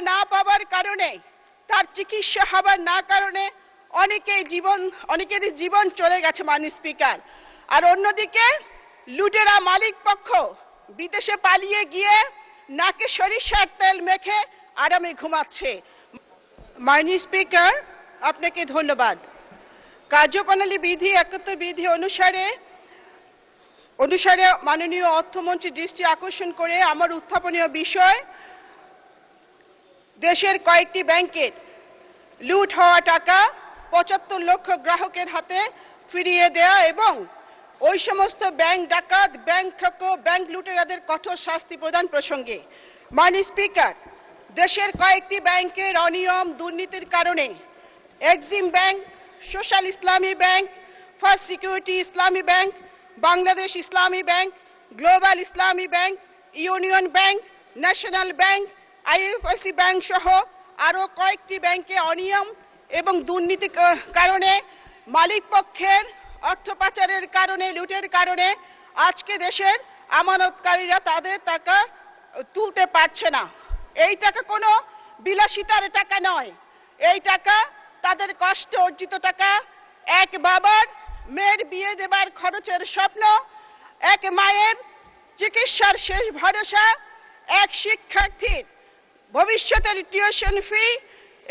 না পাওয়ার কারণে, তার চিকিৎসা হবার না কারণে অনেকেরই জীবন চলে গেছে মাননীয় স্পিকার। আর অন্যদিকে লুটেরা মালিক পক্ষ বিদেশে পালিয়ে গিয়ে নাকে সরিষার তেল মেখে আরামে ঘুমাচ্ছে। মাননীয় স্পিকার, আপনাকে ধন্যবাদ। কার্যপ্রণালী বিধি 71 বিধি অনুসারে মাননীয় অর্থমন্ত্রীর দৃষ্টি আকর্ষণ করে আমার উত্থাপনীয় বিষয় দেশের কয়েকটি ব্যাংকের লুট হওয়া টাকা 75 লক্ষ গ্রাহকের হাতে ফিরিয়ে দেয়া এবং ওই সমস্ত ব্যাংক ডাকাত, ব্যাংক লুটেরাদের কঠোর শাস্তি প্রদান প্রসঙ্গে। মাননীয় স্পিকার, দেশের কয়েকটি ব্যাংকের অনিয়ম দুর্নীতির কারণে এক্সিম ব্যাংক, সোশ্যাল ইসলামী ব্যাংক, ফার্স্ট সিকিউরিটি ইসলামী ব্যাংক, বাংলাদেশ ইসলামী ব্যাংক, গ্লোবাল ইসলামী bank, union bank, national bank, IFIC bank সহ আরও কয়েকটি ব্যাংকে অনিয়ম এবং দুর্নীতির কারণে, মালিক পক্ষের অর্থ পাচারের কারণে, লুটের কারণে আজকে দেশের আমানতকারীরা তাদের টাকা তুলতে পারছে না। এই টাকা কোনো বিলাসিতার টাকা নয়, এই টাকা তাদের কষ্ট অর্জিত টাকা। এক বাবার মেয়ের বিয়ে দেবার খরচের স্বপ্ন, এক মায়ের চিকিৎসার শেষ ভরসা, এক শিক্ষার্থীর ভবিষ্যতের টিউশন ফি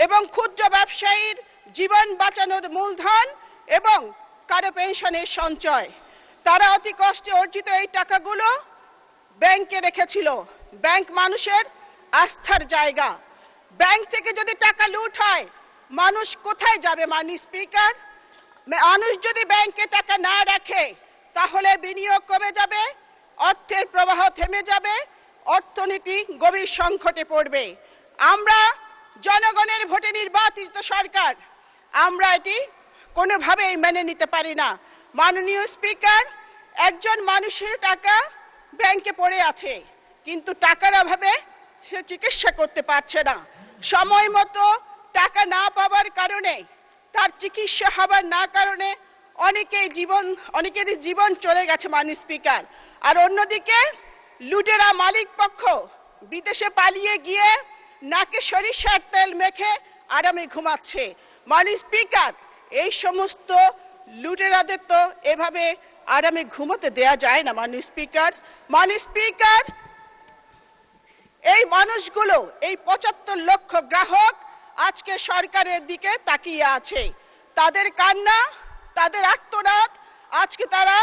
এবং ক্ষুদ্র ব্যবসায়ীর জীবন বাঁচানোর মূলধন এবং কারো পেনশনের সঞ্চয়। তারা অতি কষ্টে অর্জিত এই টাকাগুলো ব্যাংকে রেখেছিল। ব্যাংক মানুষের আস্থার জায়গা। ব্যাংক থেকে যদি টাকা লুট হয়, মানুষ কোথায় যাবে? মাননীয় স্পিকার, মানুষ যদি ব্যাংকে টাকা না রাখে তাহলে বিনিয়োগ কমে যাবে, অর্থের প্রবাহ থেমে যাবে, অর্থনীতি গভীর সংকটে পড়বে। আমরা জনগণের ভোটে নির্বাচিত সরকার, আমরা এটি কোনোভাবেই মেনে নিতে পারি না। মাননীয় স্পিকার, একজন মানুষের টাকা ব্যাংকে পড়ে আছে, কিন্তু টাকার অভাবে সে চিকিৎসা করতে পারছে না। সময় মতো টাকা না পাওয়ার কারণে, তার চিকিৎসা হবার না কারণে অনেকেরই জীবন চলে গেছে মাননীয় স্পিকার। আর অন্যদিকে লুটেরা মালিক পক্ষ বিদেশে পালিয়ে গিয়ে নাকে সরিষার তেল মেখে আরামে ঘুমাচ্ছে। মাননীয় স্পিকার, এই সমস্ত লুটেরাদের তো এভাবে আরামে ঘুমাতে দেয়া যায় না। মাননীয় স্পিকার, এই মানুষগুলো, এই 75 লক্ষ গ্রাহক আজকে সরকারের দিকে তাকিয়ে আছে। তাদের কান্না, তাদের আর্তনাদ, আজকে তারা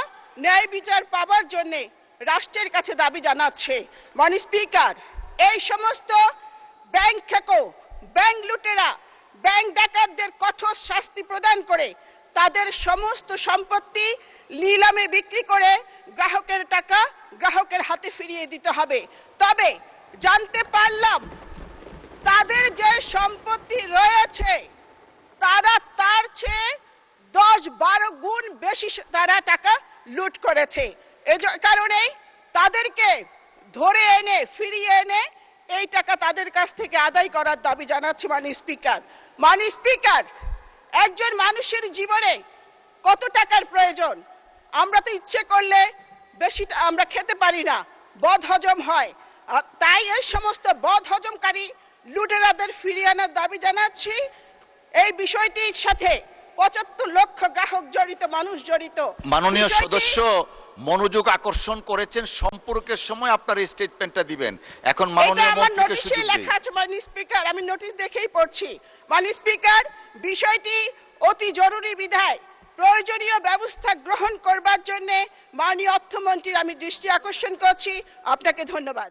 ন্যায় বিচার পাওয়ার জন্য রাষ্ট্রের কাছে দাবি জানাচ্ছে। মাননীয় স্পিকার, এই সমস্ত ব্যাংক খেকো, ব্যাংক লুটেরা, ব্যাংক ডাকাতদের কঠোর শাস্তি প্রদান করে তাদের সমস্ত সম্পত্তি নিলামে বিক্রি করে গ্রাহকের টাকা গ্রাহকের হাতে ফিরিয়ে দিতে হবে। তবে জানতে পারলাম তাদের যে সম্পত্তি রয়েছে তারা তার চেয়ে 10-12 গুণ বেশি তারা টাকা লুট করেছে। এই কারণেই তাদেরকে ধরে এনে ফিরিয়ে এনে এই টাকা তাদের কাছ থেকে আদায় করার দাবি জানাচ্ছি। মাননীয় স্পিকার, একজন মানুষের জীবনে কত টাকার প্রয়োজন? আমরা তো ইচ্ছে করলে বেশি আমরা খেতে পারি না, বদহজম হয়। তাই এই সমস্ত বদহজমকারী লুটেরাদের ফিরিয়ে আনার দাবি জানাচ্ছি। এই বিষয়টির সাথে 75 লক্ষ গ্রাহক জড়িত, মানুষ জড়িত। মাননীয় সদস্য মনোযোগ আকর্ষণ করেছেন, সম্পর্কের সময় আপনার স্টেটমেন্টটা দিবেন। এখন মাননীয় মন্ত্রীকে সুযোগ দিই। লেখা আছে মাননীয় স্পিকার, আমি নোটিশ দেখেই পড়ছি। মাননীয় স্পিকার, বিষয়টি অতি জরুরি বিধায় প্রয়োজনীয় ব্যবস্থা গ্রহণ করবার জন্য মাননীয় অর্থমন্ত্রীর আমি দৃষ্টি আকর্ষণ করছি। আপনাকে ধন্যবাদ।